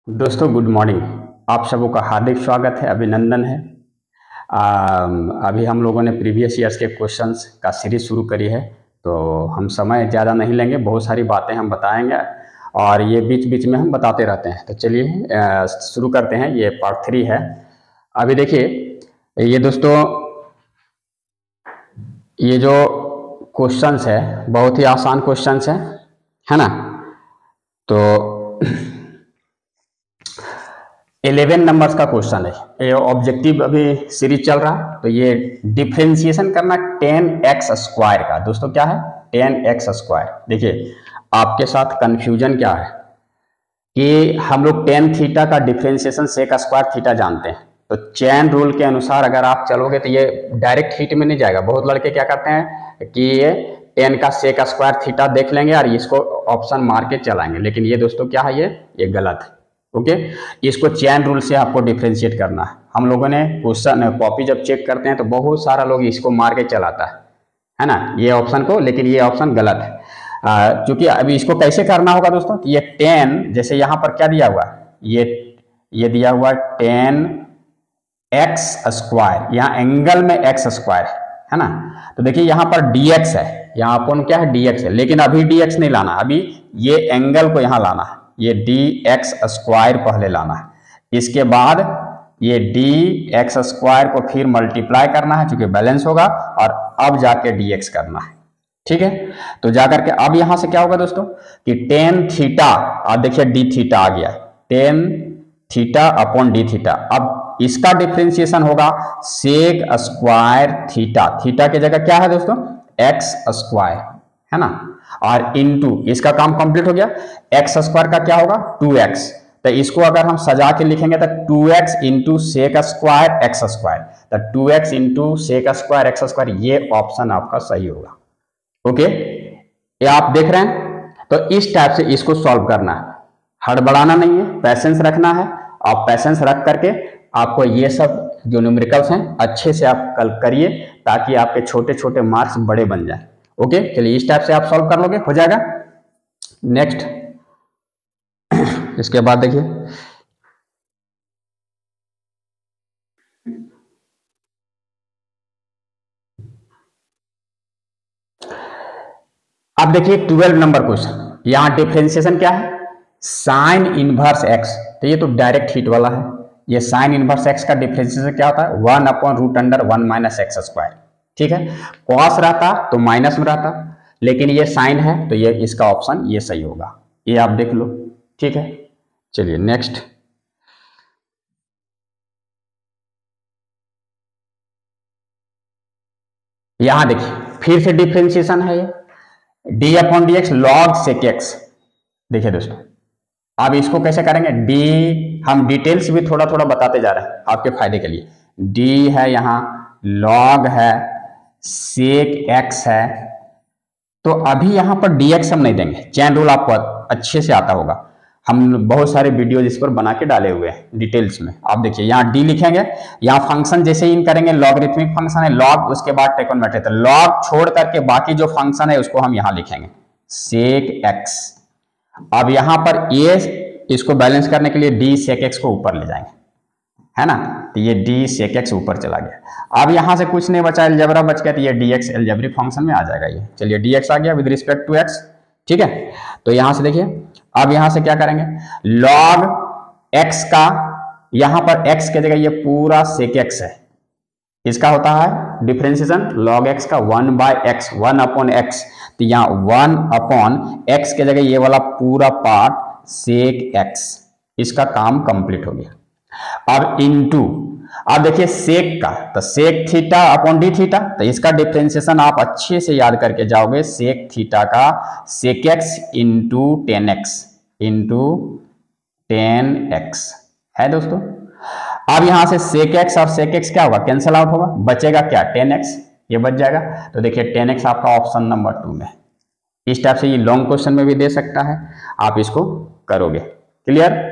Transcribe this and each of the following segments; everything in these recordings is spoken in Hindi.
दोस्तों गुड मॉर्निंग। आप सबों का हार्दिक स्वागत है, अभिनंदन है। अभी हम लोगों ने प्रीवियस ईयर्स के क्वेश्चंस का सीरीज शुरू करी है, तो हम समय ज़्यादा नहीं लेंगे, बहुत सारी बातें हम बताएंगे और ये बीच बीच में हम बताते रहते हैं। तो चलिए शुरू करते हैं। ये पार्ट 3 है। अभी देखिए ये दोस्तों, ये जो क्वेश्चंस है बहुत ही आसान क्वेश्चंस है ना। तो 11 नंबर्स का क्वेश्चन है। ये ऑब्जेक्टिव अभी सीरीज चल रहा है, तो ये डिफरेंशिएशन करना 10x स्क्वायर का। दोस्तों क्या है 10x स्क्वायर। देखिए आपके साथ कंफ्यूजन क्या है कि हम लोग tan थीटा का डिफरेंशिएशन सेक स्क्वायर थीटा जानते हैं, तो चैन रूल के अनुसार अगर आप चलोगे तो ये डायरेक्ट हीट में नहीं जाएगा। बहुत लड़के क्या करते हैं कि ये tan का सेक स्क्वायर थीटा देख लेंगे और इसको ऑप्शन मार के चलाएंगे, लेकिन ये दोस्तों क्या है, ये गलत है। ओके, इसको चैन रूल से आपको डिफरेंशिएट करना है। हम लोगों ने क्वेश्चन कॉपी जब चेक करते हैं तो बहुत सारा लोग इसको मार के चलाता है ना, ये ऑप्शन को, लेकिन ये ऑप्शन गलत है। क्योंकि अभी इसको कैसे करना होगा दोस्तों, ये 10 जैसे यहाँ पर क्या दिया हुआ, ये दिया हुआ 10x स्क्वायर, यहाँ एंगल में x स्क्वायर है ना। तो देखिए यहाँ पर dx है, यहाँ अपन क्या है dx है, लेकिन अभी dx नहीं लाना, अभी ये एंगल को यहाँ लाना है। ये dx स्क्वायर पहले लाना है, इसके बाद ये dx स्क्वायर को फिर मल्टीप्लाई करना है क्योंकि बैलेंस होगा, और अब जाके dx करना है। ठीक है, तो जाकर के अब यहां से क्या होगा दोस्तों कि tan थीटा, अब देखिए d थीटा आ गया, tan theta upon d theta. अब इसका डिफरेंशिएशन होगा सेक स्क्वायर थीटा। थीटा की जगह क्या है दोस्तों x स्क्वायर है ना, और इनटू इसका काम कंप्लीट हो गया। x स्क्वायर का क्या होगा 2x, तो इसको अगर हम सजा के लिखेंगे तो 2x into sec square x square, तो 2x into sec square x square, ये ऑप्शन आपका सही होगा। ओके, ये आप देख रहे हैं। तो इस टाइप से इसको सॉल्व करना है, हड़बड़ाना नहीं है, पैसेंस रखना है। आप पैसेंस रख करके आपको ये सब जो न्यूमेरिकल्स हैं अच्छे से आप कल करिए, ताकि आपके छोटे छोटे मार्क्स बड़े बन जाए। ओके, चलिए इस टाइप से आप सॉल्व कर लोगे, हो जाएगा। नेक्स्ट, इसके बाद देखिए अब देखिए 12 नंबर क्वेश्चन। यहां डिफरेंशिएशन क्या है, साइन इनवर्स एक्स। तो ये तो डायरेक्ट हीट वाला है। ये साइन इनवर्स एक्स का डिफरेंशिएशन क्या होता है 1 upon root under 1 minus x square. ठीक है, कॉस रहता तो माइनस में रहता, लेकिन ये साइन है तो ये इसका ऑप्शन ये सही होगा, ये आप देख लो। ठीक है, चलिए नेक्स्ट। यहां देखिए फिर से डिफरेंशिएशन है, ये d upon d x log sec x. देखिए दोस्तों, अब इसको कैसे करेंगे, डी हम डिटेल्स भी थोड़ा थोड़ा बताते जा रहे हैं आपके फायदे के लिए। डी है, यहाँ लॉग है, सेक एक्स है, तो अभी यहां पर dx हम नहीं देंगे। चैन रूल आपको अच्छे से आता होगा, हम बहुत सारे वीडियो इस पर बना के डाले हुए हैं डिटेल्स में। आप देखिए यहाँ d लिखेंगे, यहाँ फंक्शन जैसे ही इन करेंगे, लॉगरिथमिक फंक्शन है लॉग, उसके बाद ट्रिग्नोमेट्री, तो लॉग छोड़ करके बाकी जो फंक्शन है उसको हम यहाँ लिखेंगे सेक एक्स। अब यहाँ पर ये इसको बैलेंस करने के लिए d सेक एक्स को ऊपर ले जाएंगे, है ना, तो ये d सेक एक्स ऊपर चला गया। अब यहां से कुछ नहीं बचा, अलजेब्रा बच गया, तो ये dx अलजेब्रिक फंक्शन में आ जाएगा। ये चलिए dx आ गया विद रिस्पेक्ट टू x। ठीक है, तो यहां से देखिए अब यहां से क्या करेंगे, log x का, यहां पर x की जगह ये पूरा सेक x है, इसका होता है डिफरेंशिएशन log x का 1 बाय x, 1 अपॉन x, तो यहाँ 1 अपॉन x की जगह ये वाला पूरा पार्ट सेक x, इसका काम कंप्लीट हो गया। अब इनटू, अब देखिए सेक का, तो sec theta upon D theta, तो इसका डिफरेंशिएशन आप अच्छे से याद करके जाओगे, सेक थीटा का सेक x into 10x into 10x है दोस्तों। अब यहां से सेक एक्स और सेक एक्स क्या होगा, कैंसल आउट होगा, बचेगा क्या 10x, ये बच जाएगा। तो देखिए 10x आपका ऑप्शन नंबर 2 में। इस टाइप से ये लॉन्ग क्वेश्चन में भी दे सकता है, आप इसको करोगे। क्लियर।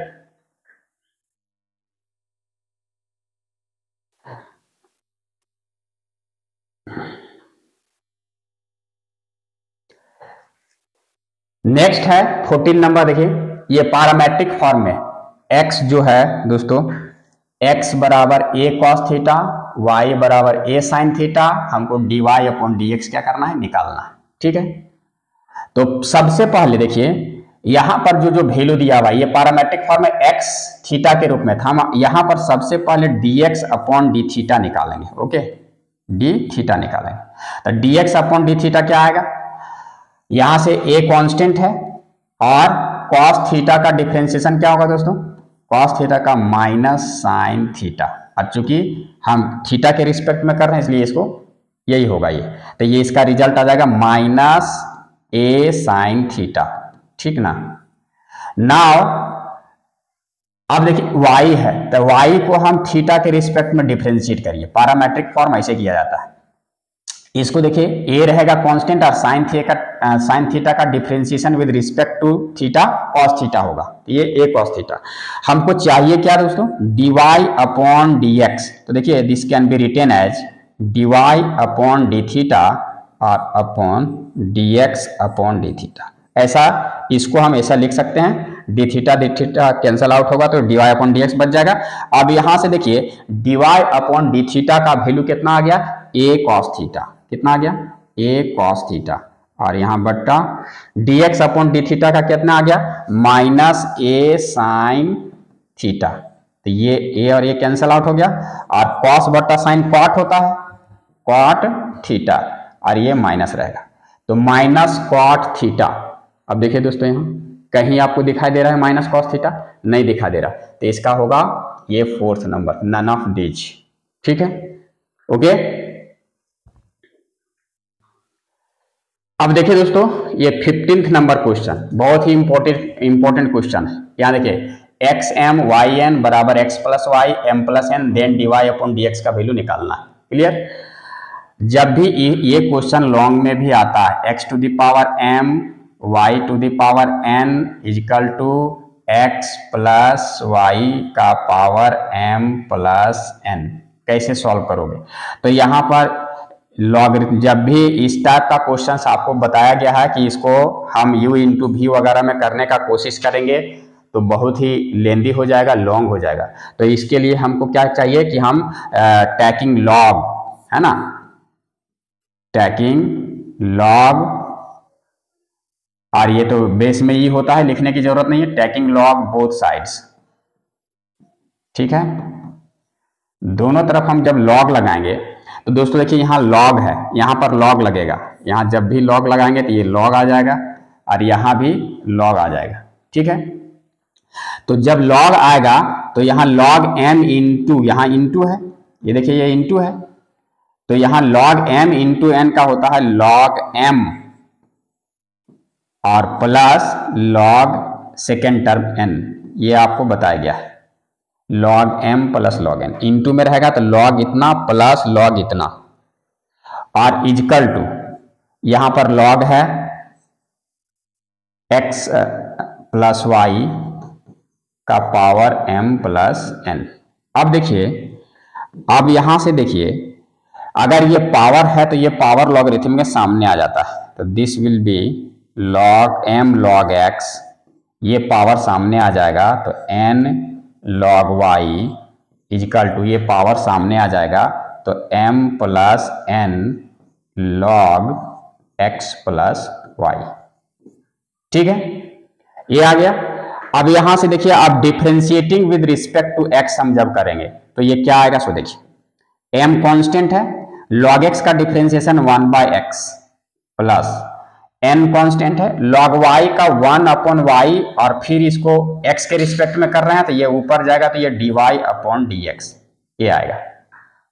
नेक्स्ट है 14 नंबर। देखिए ये पैरामेट्रिक फॉर्म में, x जो है दोस्तों, x बराबर a cos थीटा, y बराबर a sin थीटा, हमको dy अपॉन dx क्या करना है, निकालना है। ठीक है, तो सबसे पहले देखिए यहां पर जो जो वैल्यू दिया हुआ है ये पैरामेट्रिक फॉर्म में x थीटा के रूप में था, हम यहां पर सबसे पहले dx अपॉन डी थीटा निकालेंगे। ओके, डी थीटा निकालेंगे, तो dx अपॉन डी थीटा क्या आएगा, यहां से a कांस्टेंट है और cos थीटा का डिफरेंशिएशन क्या होगा दोस्तों, cos थीटा का माइनस साइन थीटा, और चूंकि हम थीटा के रिस्पेक्ट में कर रहे हैं इसलिए इसको यही होगा ये, तो ये इसका रिजल्ट आ जाएगा माइनस a साइन थीटा। ठीक ना, नाउ अब देखिए y है, तो y को हम थीटा के रिस्पेक्ट में डिफरेंशिएट करिए, पैरामेट्रिक फॉर्म ऐसे किया जाता है। इसको देखिए a रहेगा कांस्टेंट और साइन थीटा का differentiation with respect to theta cos theta होगा, ये a cos थीटा। हमको चाहिए क्या दोस्तों, dy अपॉन dx, तो देखिए this can be written as dy upon D theta और upon dx upon D theta. ऐसा इसको हम ऐसा लिख सकते हैं, डी थीटा कैंसल आउट होगा तो dy अपॉन dx बच जाएगा। अब यहां से देखिए dy अपॉन डी थीटा का वैल्यू कितना आ गया, a cos थीटा, कितना आ गया, a cos थीटा, और यहां बट्टा dx अपॉन डी थीटा का कितना आ गया, माइनस a साइन थीटा, तो ये a और a कैंसल आउट हो गया, और cos बट्टा साइन cot होता है, cot थीटा, और ये माइनस रहेगा, तो माइनस cot थीटा। अब देखिए दोस्तों यहाँ कहीं आपको दिखाई दे रहा है माइनस cos थीटा, नहीं दिखाई दे रहा, तो इसका होगा ये fourth number, none of these. ठीक है, ओके। अब देखिए दोस्तों ये 15th नंबर क्वेश्चन बहुत ही इंपॉर्टेंट क्वेश्चन है। यहाँ देखिए एक्स एम वाई एन बराबर x plus y m plus n then d y upon d x का वैल्यू निकालना है। क्लियर, जब भी ये क्वेश्चन लॉन्ग में भी आता है, x to the power m y to the power n equal to x plus y का पावर एम प्लस एन, कैसे सॉल्व करोगे, तो यहाँ पर लॉगरिथम, जब भी इस टाइप का क्वेश्चन आपको बताया गया है कि इसको हम u इंटू वी वगैरह में करने का कोशिश करेंगे तो बहुत ही लेंदी हो जाएगा, लॉन्ग हो जाएगा, तो इसके लिए हमको क्या चाहिए कि हम टैकिंग लॉग, है ना, टैकिंग लॉग, और ये तो बेस में ही होता है, लिखने की जरूरत नहीं है, टैकिंग लॉग बोथ साइड्स। ठीक है, दोनों तरफ हम जब लॉग लगाएंगे तो दोस्तों देखिए यहाँ लॉग है, यहाँ पर लॉग लगेगा, यहाँ जब भी लॉग लगाएंगे तो ये लॉग आ जाएगा और यहाँ भी लॉग आ जाएगा। ठीक है, तो जब लॉग आएगा तो यहाँ लॉग एम इंटू, यहाँ इंटू है, ये देखिए ये इंटू है, तो यहाँ लॉग एम इंटू एन का होता है लॉग एम और plus log second term n, ये आपको बताया गया है, log m plus log n, into में रहेगा तो लॉग इतना प्लस लॉग इतना, और इजकल टू यहां पर लॉग है एक्स प्लस वाई का पावर एम प्लस एन। अब देखिए, अब यहां से देखिए अगर ये पावर है तो ये पावर लॉगरिथम के सामने आ जाता है, तो this will be log m log x, ये पावर सामने आ जाएगा तो n log y equal to, ये पावर सामने आ जाएगा तो m plus n log x plus y. ठीक है, ये आ गया। अब यहां से देखिए आप differentiating with respect to x हम जब करेंगे तो ये क्या आएगा, सो देखिए m कांस्टेंट है, log x का differentiation 1/x plus n constant है, log y का 1 अपॉन y, और फिर इसको x के रिस्पेक्ट में कर रहे हैं तो ये ऊपर जाएगा तो ये dy अपॉन dx, ये आएगा,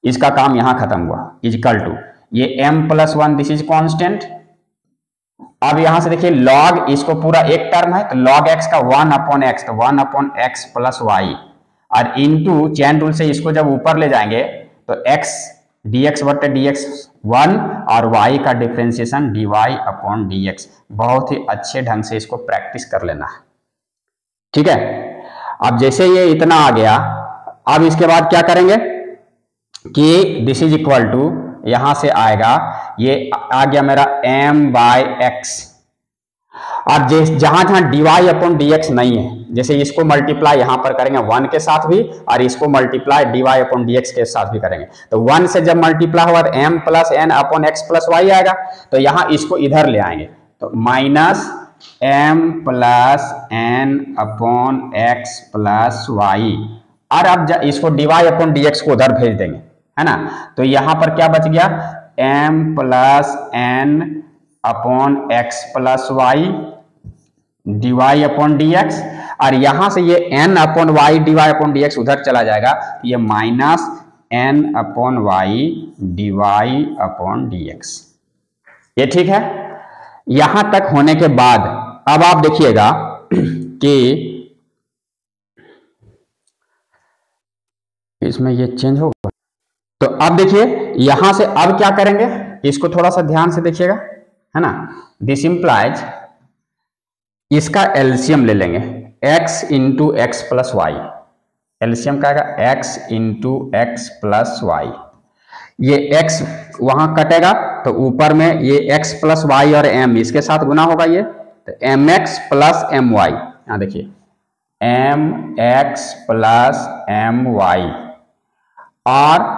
इसका काम यहां खत्म हुआ, इजकल टू ये m plus 1 this is constant. अब यहां से देखिए log, इसको पूरा एक टर्म है तो log x का 1 अपॉन x, तो 1 अपॉन x प्लस वाई, और इनटू चैन रूल से इसको जब ऊपर ले जाएंगे तो x dx बटे dx 1 और y का डिफरेंशिएशन dy अपॉन dx। बहुत ही अच्छे ढंग से इसको प्रैक्टिस कर लेना है। ठीक है, अब जैसे ये इतना आ गया, अब इसके बाद क्या करेंगे कि दिस इज इक्वल टू, यहां से आएगा ये आ गया मेरा m बाय एक्स, और जहां जहां dy अपॉन dx नहीं है, जैसे इसको मल्टीप्लाई यहां पर करेंगे 1 के साथ भी और इसको मल्टीप्लाई dy अपॉन dx के साथ भी करेंगे, तो 1 से जब मल्टीप्लाई होगा तो m plus n upon x plus y आएगा, तो यहां इसको इधर ले आएंगे तो minus m plus n upon x plus y, और अब इसको dy अपॉन dx को उधर भेज देंगे, है ना। तो यहां पर क्या बच गया, m plus n upon x plus y dy upon dx, और यहां से ये n upon y dy upon dx उधर चला जाएगा, ये minus n upon y dy upon dx। ये ठीक है। यहां तक होने के बाद अब आप देखिएगा कि इसमें ये चेंज होगा, तो अब देखिए यहां से अब क्या करेंगे, इसको थोड़ा सा ध्यान से देखिएगा, है ना। दिस इंप्लाइज इसका एलसीएम ले लेंगे x into x plus y, LCM का आएगा x into x plus y, ये x वहां कटेगा तो ऊपर में ये x प्लस वाई और m इसके साथ गुना होगा, ये तो mx प्लस my, यहां देखिए mx प्लस my, और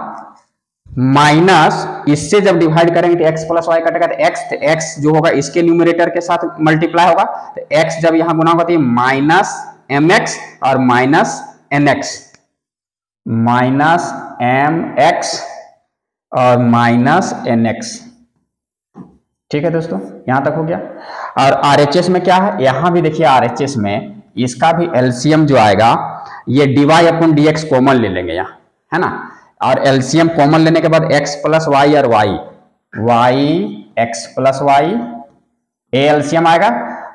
माइनस इससे जब डिवाइड करेंगे तो x प्लस वाई कटेगा, तो x जो होगा इसके न्यूमरेटर के साथ मल्टीप्लाई होगा, तो x जब यहां गुना होगा तो ये माइनस mx और माइनस nx, माइनस mx और माइनस nx। ठीक है दोस्तों, यहां तक हो गया। और RHS में क्या है, यहां भी देखिए RHS में इसका भी एलसीएम जो आएगा, ये dy अपॉन dx कॉमन ले लेंगे यहाँ, है ना, और एलसीएम कॉमन लेने के बाद x प्लस वाई और y x प्लस वाई, ए एलसीएम आएगा,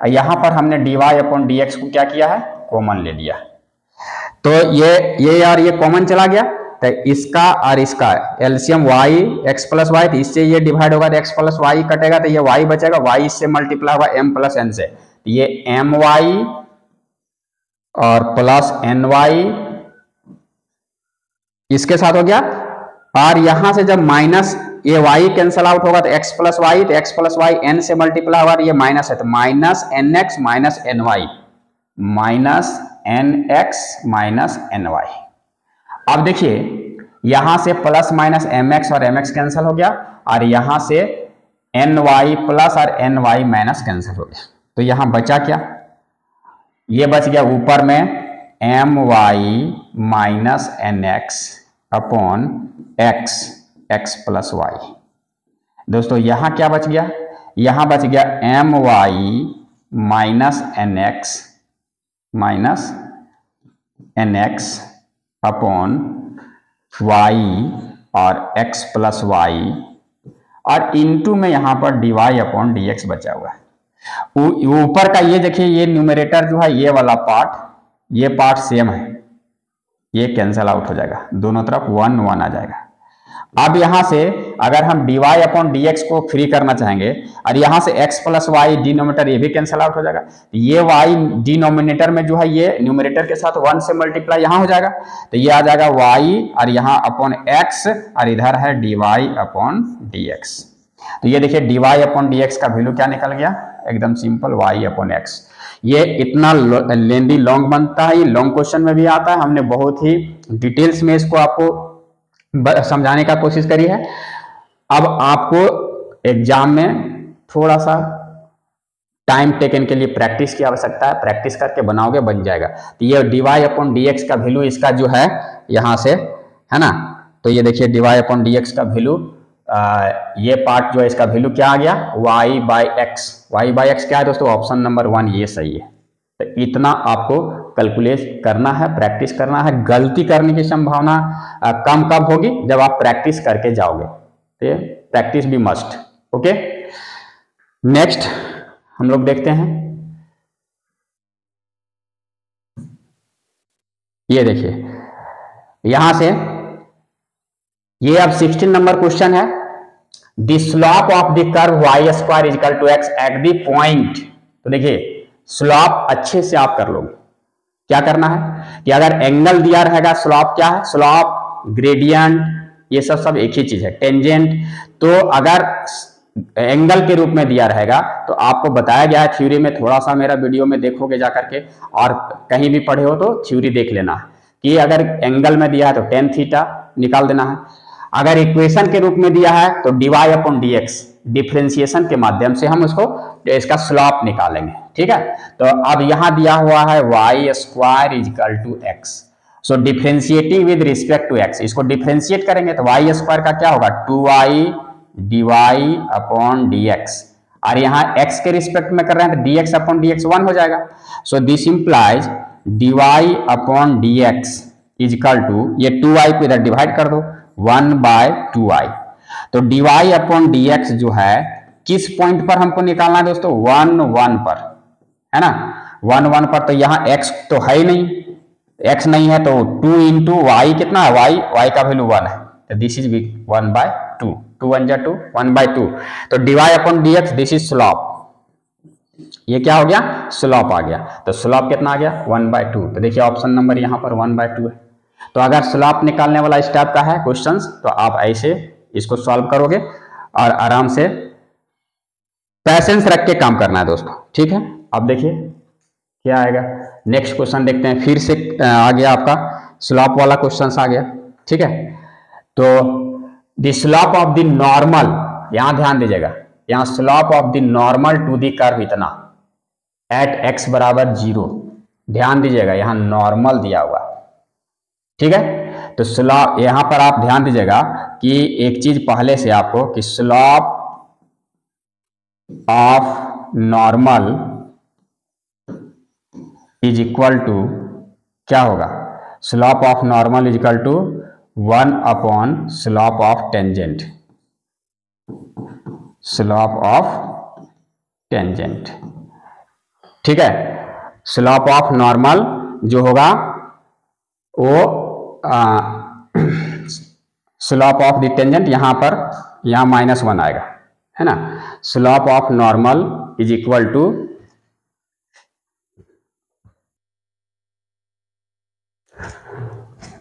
यहां पर हमने dy अपॉन dx को क्या किया है, कॉमन ले लिया, तो ये और ये कॉमन चला गया, तो इसका और इसका LCM y x plus y, तो इससे ये डिवाइड होगा तो x प्लस वाई कटेगा, तो ये y बचेगा, y इससे मल्टीप्लाई होगा m प्लस n से, तो ये my और प्लस ny इसके साथ हो गया, और यहां से जब माइनस ये y कैंसल आउट होगा तो x प्लस वाई, तो x प्लस वाई n से मल्टीप्लाई होगा, ये माइनस है तो minus nx minus ny, minus nx minus ny। अब देखिए यहां से प्लस माइनस mx और mx कैंसिल हो गया, और यहां से ny प्लस और ny माइनस कैंसिल हो गया, तो यहां बचा क्या, ये बच गया ऊपर में my minus nx upon x x plus y. दोस्तों यहां क्या बच गया, यहां बच गया my minus nx upon y और x प्लस वाई, और इनटू में यहां पर dy अपॉन dx बचा हुआ है। ऊपर का ये देखिए, ये न्यूमरेटर जो है, ये वाला पार्ट, ये पार्ट सेम है, ये कैंसल आउट हो जाएगा, दोनों तरफ 1 1 आ जाएगा। अब यहां से अगर हम dy अपॉन dx को फ्री करना चाहेंगे, और यहां से x प्लस वाई डिनोमिनेटर ये भी कैंसल आउट हो जाएगा, ये y डिनोमिनेटर में जो है ये न्यूमरेटर के साथ 1 से मल्टीप्लाई यहां हो जाएगा, तो ये आ जाएगा y और यहां अपॉन x, और इधर है dy अपॉन dx। तो ये देखिए dy अपॉन dx का वैल्यू क्या निकल गया, एकदम सिंपल y अपॉन x। ये इतना लेंदी लॉन्ग बनता है, ये लॉन्ग क्वेश्चन में भी आता है, हमने बहुत ही डिटेल्स में इसको आपको समझाने का कोशिश करी है। अब आपको एग्जाम में थोड़ा सा टाइम टेकन के लिए प्रैक्टिस की आवश्यकता है, प्रैक्टिस करके बनाओगे बन जाएगा। तो ये dy अपॉन dx का वैल्यू इसका जो है यहाँ से, है ना, तो ये देखिए dy अपॉन dx का वैल्यू, ये पार्ट जो है इसका वैल्यू क्या आ गया, y बाई एक्स क्या है दोस्तों, ऑप्शन नंबर 1 ये सही है। तो इतना आपको कैलकुलेट करना है, प्रैक्टिस करना है, गलती करने की संभावना कम कब होगी, जब आप प्रैक्टिस करके जाओगे, तो प्रैक्टिस भी मस्ट। ओके, नेक्स्ट हम लोग देखते हैं, ये देखिए यहां से ये अब 16 नंबर क्वेश्चन है, the slope of the curve y square equal to x at the point. तो देखिए स्लोप अच्छे से आप कर लोगे, क्या करना है कि अगर एंगल दिया रहेगा, स्लोप क्या है, स्लोप ग्रेडियंट ये सब एक ही चीज है, टेंजेंट। तो अगर एंगल के रूप में दिया रहेगा तो आपको बताया गया है थ्योरी में, थोड़ा सा मेरा वीडियो में देखोगे जा करके, और कहीं भी पढ़े हो तो थ्योरी देख लेना है कि अगर एंगल में दिया है तो टेन थीटा निकाल देना है, अगर इक्वेशन के रूप में दिया है तो dy अपॉन dx, डिफरेंशिएशन के माध्यम से हम उसको इसका स्लॉप निकालेंगे। ठीक है, तो अब यहां दिया हुआ है y square equal to x, so differentiating with respect to x, इसको डिफरेंशिएट करेंगे तो y स्क्वायर का क्या होगा 2y dy अपॉन dx, और यहाँ x के रिस्पेक्ट में कर रहे हैं तो dx अपॉन dx 1 हो जाएगा। So this implies dy upon dx equal to, ये 2y को इधर डिवाइड कर दो 1/2y, तो dy अपॉन dx जो है किस पॉइंट पर हमको निकालना है दोस्तों 1 1 पर, है ना 1 1 पर, तो यहाँ x तो है ही नहीं, x नहीं है तो 2 इंटू वाई कितना है y का वैल्यू 1 है, तो दिस इज 1/2, 2 1 जा 2 1/2, तो dy upon dx this is slope, ये क्या हो गया स्लॉप आ गया, तो स्लॉप कितना आ गया 1/2, तो देखिए ऑप्शन नंबर यहाँ पर 1/2 है। तो अगर स्लॉप निकालने वाला इस टाइप का है क्वेश्चंस तो आप ऐसे इसको सॉल्व करोगे और आराम से पैसेंस रख के काम करना है दोस्तों। ठीक है, अब देखिए क्या आएगा, नेक्स्ट क्वेश्चन देखते हैं, फिर से आ गया आपका स्लॉप वाला क्वेश्चन आ गया। ठीक है, तो the slope of the normal, यहां ध्यान दीजिएगा, यहां slope of the normal to the curve इतना एट x बराबर 0, ध्यान दीजिएगा यहां नॉर्मल दिया हुआ। ठीक है, तो स्लॉप यहां पर आप ध्यान दीजिएगा कि एक चीज पहले से आपको कि slope of normal is equal to क्या होगा, slope of normal is equal to 1 upon slope of tangent, slope of tangent. ठीक है, स्लॉप ऑफ नॉर्मल जो होगा वो स्लॉप ऑफ द टेंजेंट, यहां पर यहां -1 आएगा, है ना, slope of normal is equal to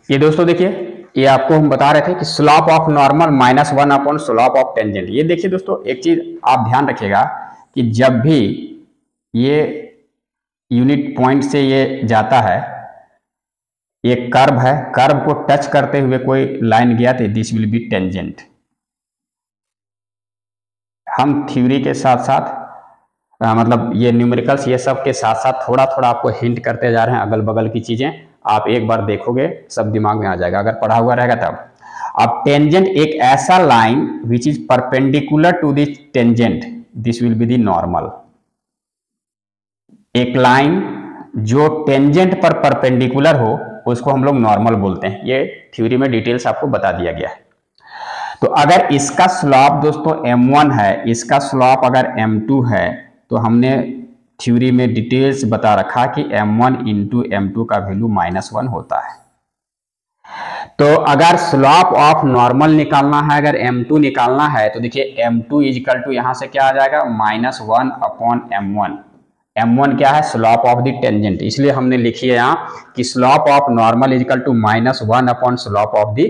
ये दोस्तों देखिए, ये आपको हम बता रहे थे कि slope of normal -1 upon slope of tangent. ये देखिए दोस्तों, एक चीज आप ध्यान रखिएगा कि जब भी ये यूनिट पॉइंट से ये जाता है, ये कर्व है, कर्व को टच करते हुए कोई लाइन गया तो दिस विल बी टेंजेंट। हम थ्योरी के साथ साथ मतलब ये न्यूमेरिकल्स ये सब के साथ साथ थोड़ा थोड़ा आपको हिंट करते जा रहे हैं, अगल बगल की चीजें आप एक बार देखोगे सब दिमाग में आ जाएगा अगर पढ़ा हुआ रहेगा तब। अब टेंजेंट एक ऐसा line which is perpendicular to the tangent, this will be the normal. एक लाइन जो टेंजेंट पर परपेंडिकुलर हो उसको हम लोग नॉर्मल बोलते हैं, ये थ्योरी में डिटेल्स आपको बता दिया गया है। तो अगर इसका स्लॉप दोस्तों m1 है, इसका स्लॉप अगर m2 है, तो हमने थ्योरी में डिटेल्स बता रखा कि m1 इंटू m2 का वैल्यू -1 होता है। तो अगर स्लॉप ऑफ नॉर्मल निकालना है, अगर m2 निकालना है, तो देखिए m2 इजिकल टू यहां से क्या आ जाएगा -1 अपॉन m1। m1 क्या है स्लॉप ऑफ द टेंजेंट, इसलिए हमने लिखी है यहाँ कि slope of normal equal to -1 upon slope of the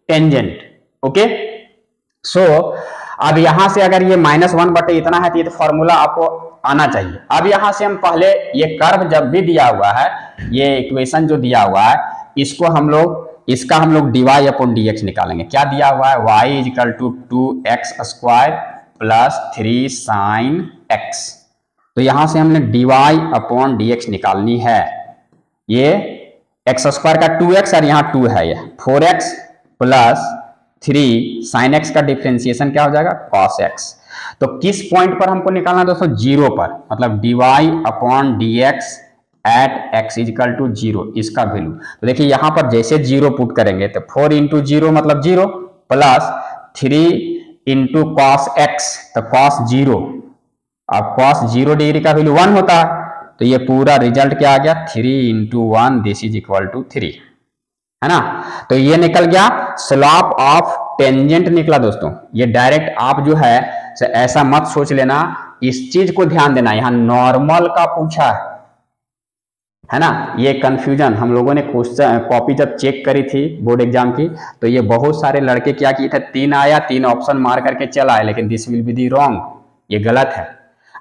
tangent. Okay, so अब यहां से अगर ये -1 बटे इतना है तो ये तो फॉर्मूला आपको आना चाहिए। अब यहां से हम पहले ये कर्व जब भी दिया हुआ है, ये इक्वेशन जो दिया हुआ है, इसको हम लोग इसका हम लोग dy अपॉन dx निकालेंगे। क्या दिया हुआ है y is equal to 2x square plus 3 sine x, तो यहां से हमने dy अपॉन dx निकालनी है। ये x स्क्वायर का 2x और यहाँ 2 है, ये 4x प्लस 3 साइन x का डिफरेंशिएशन क्या हो जाएगा cos x। तो किस पॉइंट पर हमको निकालना है दोस्तों 0 पर, मतलब dy upon dx at x is equal to 0 इसका वैल्यू। तो देखिए यहां पर जैसे 0 पुट करेंगे तो 4 इंटू 0 मतलब 0 प्लस 3 इंटू कॉस x, तो cos 0, अब cos 0 डिग्री का वैल्यू 1 होता है, तो ये पूरा रिजल्ट क्या आ गया 3 into 1 this is equal to 3, है ना। तो ये निकल गया स्लॉप ऑफ टेंजेंट निकला दोस्तों। ये डायरेक्ट आप जो है ऐसा मत सोच लेना, इस चीज को ध्यान देना, यहां नॉर्मल का पूछा है ना। ये कंफ्यूजन हम लोगों ने क्वेश्चन कॉपी जब चेक करी थी बोर्ड एग्जाम की, तो ये बहुत सारे लड़के क्या किए थे, 3 आया, 3 ऑप्शन मार करके चल आए, लेकिन this will be the wrong, ये गलत है।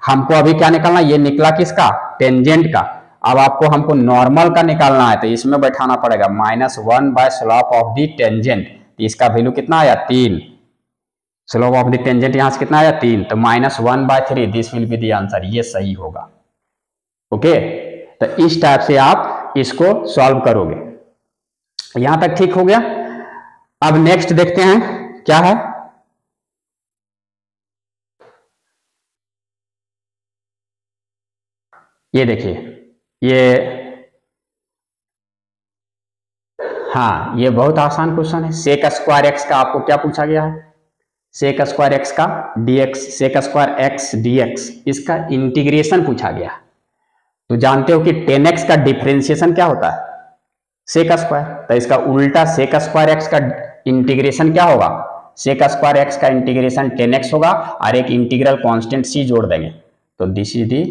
हमको अभी क्या निकालना, ये निकला किसका, टेंजेंट का। अब आपको हमको नॉर्मल का निकालना है, तो इसमें बैठाना पड़ेगा -1 by slope of the tangent. इसका वैल्यू कितना आया, 3। स्लोप ऑफ दी टेंजेंट यहां से कितना आया, 3, तो -1/3, this will be the answer, ये सही होगा। ओके, तो इस टाइप से आप इसको सॉल्व करोगे। यहां तक ठीक हो गया। अब नेक्स्ट देखते हैं क्या है। ये देखिए, ये हाँ, ये बहुत आसान क्वेश्चन है। सेक स्क्वायर एक्स का आपको क्या पूछा गया है, सेक स्क्वायर एक्स का dx, sec square x dx, इसका इंटीग्रेशन पूछा गया। तो जानते हो कि 10x का डिफरेंशिएशन क्या होता है, सेक स्क्वायर, तो इसका उल्टा सेक स्क्वायर एक्स का इंटीग्रेशन क्या होगा, सेक स्क्वायर एक्स का इंटीग्रेशन 10x होगा, और एक इंटीग्रल कांस्टेंट c जोड़ देंगे, तो this is the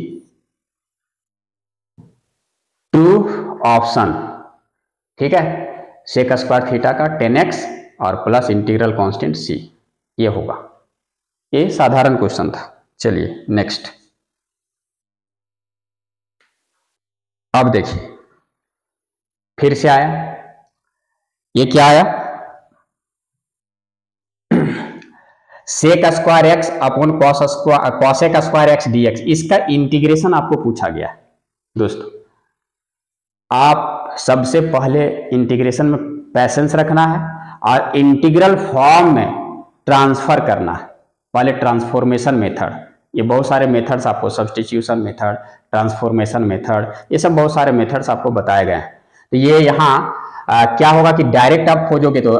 true option. ठीक है, सेक स्क्वायर थीटा का 10x और प्लस इंटीग्रल कांस्टेंट c, ये होगा। ये साधारण क्वेश्चन था। चलिए नेक्स्ट। अब देखिए फिर से आया, ये क्या आया, sec square x upon cosec square x dx, इसका इंटीग्रेशन आपको पूछा गया। दोस्तों आप सबसे पहले इंटीग्रेशन में पैसेंस रखना है और इंटीग्रल फॉर्म में ट्रांसफर करना है, पहले ट्रांसफॉर्मेशन मेथड, ये बहुत सारे मेथड्स आपको, सब्स्टिट्यूशन मेथड, ट्रांसफॉर्मेशन मेथड, ये सब बहुत सारे मेथड्स आपको बताए गए हैं। तो ये यहाँ क्या होगा कि डायरेक्ट आप खोजोगे तो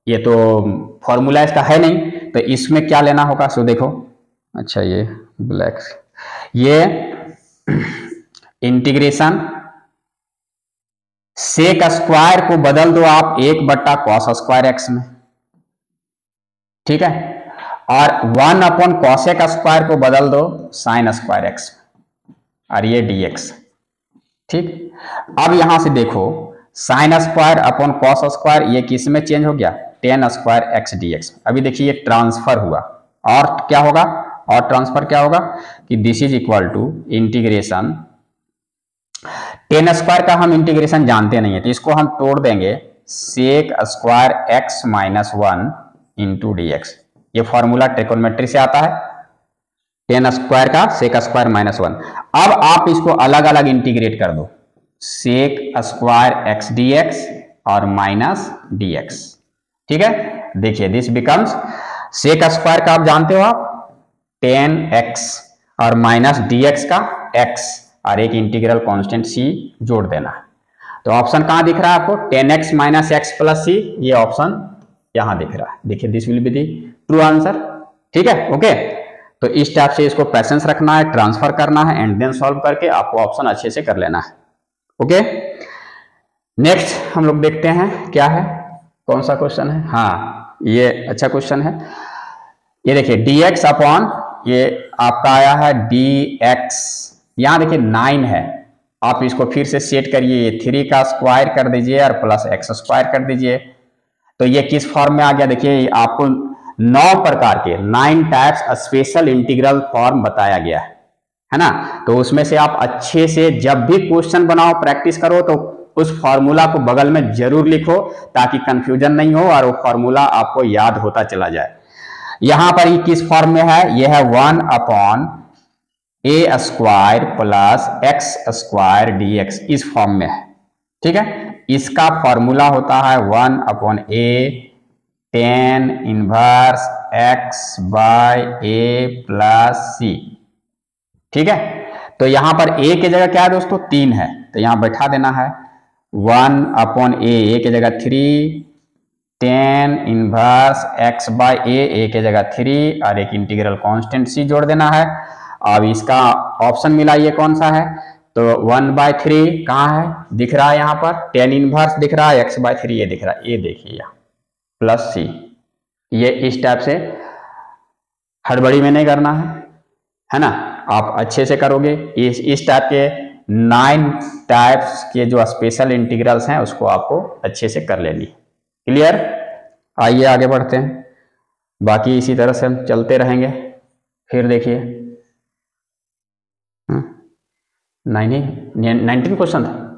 ये तो फॉर्मूला इसका है नहीं, तो इसमें क्या लेना होगा, सो देखो, अच्छा ये ब्लैक, ये इंटीग्रेशन सेक स्क्वायर को बदल दो आप 1/cos स्क्वायर एक्स में, ठीक है, और 1 कॉसेक स्क्वायर को बदल दो साइन स्क्वायर एक्स, और ये dx। ठीक, अब यहां से देखो sine square upon cos square, ये किस में चेंज हो गया, tan स्क्वायर एक्स dx। अभी देखिए ये ट्रांसफर हुआ, और क्या होगा, और ट्रांसफर क्या होगा कि this is equal to integration, tan square का हम इंटीग्रेशन जानते नहीं है, तो इसको हम तोड़ देंगे sec square x minus 1 into dx। ये फॉर्मूला ट्रिकोनोमेट्री से आता है, tan स्क्वायर का सेक स्क्वायर माइनस 1। अब आप इसको अलग अलग इंटीग्रेट कर दो, सेक स्क्वायर एक्स dx और माइनस dx। ठीक है, देखिए दिस बिकम्स, सेक स्क्वायर का आप जानते हो आप tan x और माइनस dx का x, और एक इंटीग्रल कांस्टेंट c जोड़ देना है। तो ऑप्शन कहां दिख रहा है आपको, tan x minus x plus c, ये ऑप्शन यहां दिख रहा है। देखिए this will be the true answer. ठीक है, ओके, तो इस टाइप से इसको पैसेंस रखना है, ट्रांसफर करना है, एंड देन सॉल्व करके आपको ऑप्शन अच्छे से कर लेना है। ओके, नेक्स्ट हम लोग देखते हैं क्या है, कौन सा क्वेश्चन है। हाँ, ये अच्छा क्वेश्चन है। ये देखिए dx अपॉन, ये आपका आया है dx, यहां देखिए 9 है, आप इसको फिर से सेट करिए, ये 3 का स्क्वायर कर दीजिए और प्लस x स्क्वायर कर दीजिए, तो ये किस फॉर्म में आ गया। देखिए आपको 9 प्रकार के 9 टाइप्स स्पेशल इंटीग्रल फॉर्म बताया गया है ना। तो उसमें से आप अच्छे से जब भी क्वेश्चन बनाओ, प्रैक्टिस करो, तो उस फॉर्मूला को बगल में जरूर लिखो ताकि कंफ्यूजन नहीं हो और वो फॉर्मूला आपको याद होता चला जाए। यहां पर ये किस फॉर्म में है, ये है 1/a square plus x square dx, इस फॉर्म में है। ठीक है, इसका फॉर्मूला होता है 1/a tan inverse x by a plus c। ठीक है, तो यहां पर a की जगह क्या है दोस्तों, 3 है, तो यहां बैठा देना है 1/a, a की जगह 3, tan inverse x by a की जगह 3, और एक इंटीग्रल कांस्टेंट c जोड़ देना है। अब इसका ऑप्शन मिला, ये कौन सा है, तो 1/3 कहाँ है, दिख रहा है यहाँ पर, tan इनवर्स दिख रहा है, x/3 ये दिख रहा है, ये देखिए यहाँ प्लस c। ये इस टाइप से हड़बड़ी में नहीं करना है ना, आप अच्छे से करोगे। इस टाइप के 9 टाइप्स के जो स्पेशल इंटीग्रल्स हैं उसको आपको अच्छे से कर लेनी। क्लियर? आइए आगे बढ़ते हैं, बाकी इसी तरह से हम चलते रहेंगे। फिर देखिए 19 क्वेश्चन था।